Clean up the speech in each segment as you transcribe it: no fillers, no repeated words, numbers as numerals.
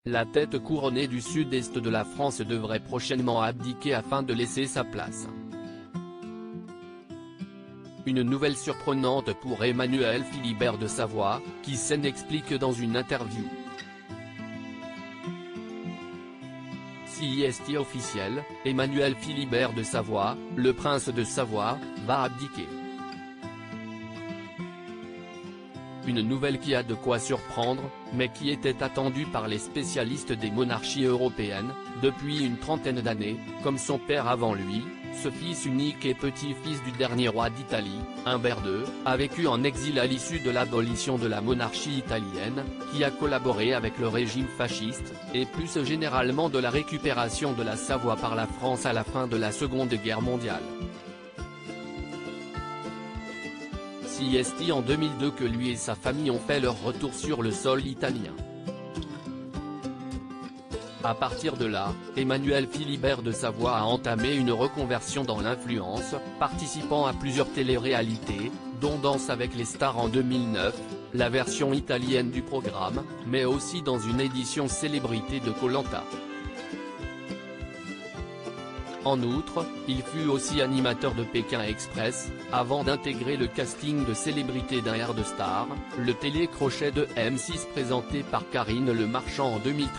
La tête couronnée du sud-est de la France devrait prochainement abdiquer afin de laisser sa place. Une nouvelle surprenante pour Emmanuel Philibert de Savoie, qui s'en explique dans une interview. CIST officiel, Emmanuel Philibert de Savoie, le prince de Savoie, va abdiquer. Une nouvelle qui a de quoi surprendre, mais qui était attendue par les spécialistes des monarchies européennes, depuis une trentaine d'années, comme son père avant lui, ce fils unique et petit-fils du dernier roi d'Italie, Humbert II, a vécu en exil à l'issue de l'abolition de la monarchie italienne, qui a collaboré avec le régime fasciste, et plus généralement de la récupération de la Savoie par la France à la fin de la Seconde Guerre mondiale. CIST en 2002 que lui et sa famille ont fait leur retour sur le sol italien. À partir de là, Emmanuel Philibert de Savoie a entamé une reconversion dans l'influence, participant à plusieurs téléréalités, dont Danse avec les stars en 2009, la version italienne du programme, mais aussi dans une édition célébrité de Koh-Lanta. En outre, il fut aussi animateur de Pékin Express, avant d'intégrer le casting de célébrités d'un Air de Star, le télécrochet de M6 présenté par Karine Le Marchand en 2013.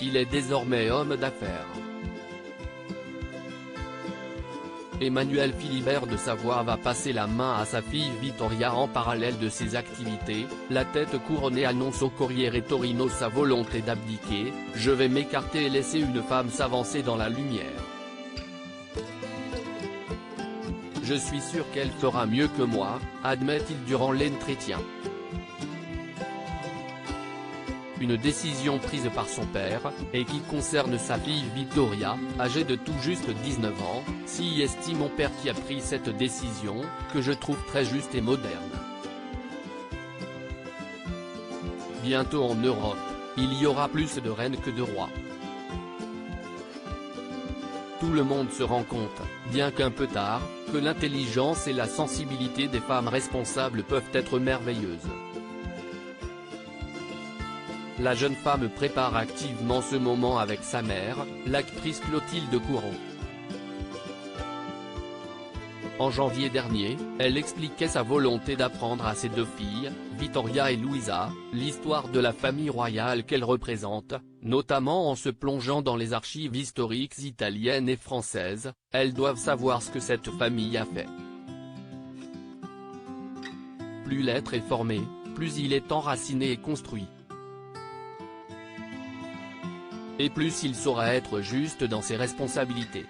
Il est désormais homme d'affaires. Emmanuel Philibert de Savoie va passer la main à sa fille Vittoria en parallèle de ses activités. La tête couronnée annonce au Corriere Torino sa volonté d'abdiquer. « Je vais m'écarter et laisser une femme s'avancer dans la lumière. Je suis sûr qu'elle fera mieux que moi », admet-il durant l'entretien. Une décision prise par son père, et qui concerne sa fille Vittoria, âgée de tout juste 19 ans, CIST mon père qui a pris cette décision, que je trouve très juste et moderne. Bientôt en Europe, il y aura plus de reines que de rois. Tout le monde se rend compte, bien qu'un peu tard, que l'intelligence et la sensibilité des femmes responsables peuvent être merveilleuses. La jeune femme prépare activement ce moment avec sa mère, l'actrice Clotilde Courreau. En janvier dernier, elle expliquait sa volonté d'apprendre à ses deux filles, Vittoria et Luisa, l'histoire de la famille royale qu'elle représente, notamment en se plongeant dans les archives historiques italiennes et françaises. Elles doivent savoir ce que cette famille a fait. Plus l'être est formé, plus il est enraciné et construit. Et plus il saura être juste dans ses responsabilités.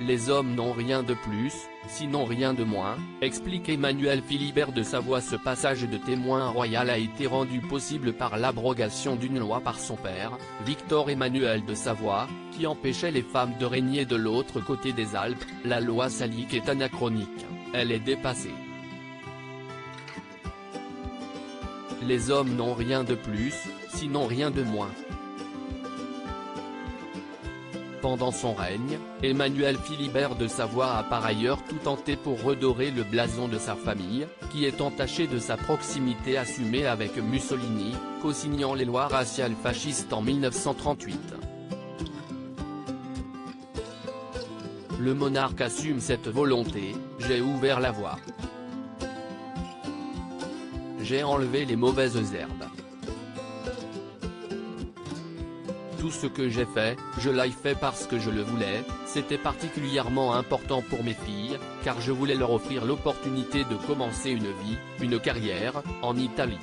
Les hommes n'ont rien de plus, sinon rien de moins, explique Emmanuel Philibert de Savoie. Ce passage de témoin royal a été rendu possible par l'abrogation d'une loi par son père, Victor Emmanuel de Savoie, qui empêchait les femmes de régner de l'autre côté des Alpes. La loi salique est anachronique, elle est dépassée. Les hommes n'ont rien de plus, sinon rien de moins. Pendant son règne, Emmanuel Philibert de Savoie a par ailleurs tout tenté pour redorer le blason de sa famille, qui est entaché de sa proximité assumée avec Mussolini, co-signant les lois raciales fascistes en 1938. Le monarque assume cette volonté. « J'ai ouvert la voie. J'ai enlevé les mauvaises herbes. Tout ce que j'ai fait, je l'ai fait parce que je le voulais. C'était particulièrement important pour mes filles, car je voulais leur offrir l'opportunité de commencer une vie, une carrière, en Italie.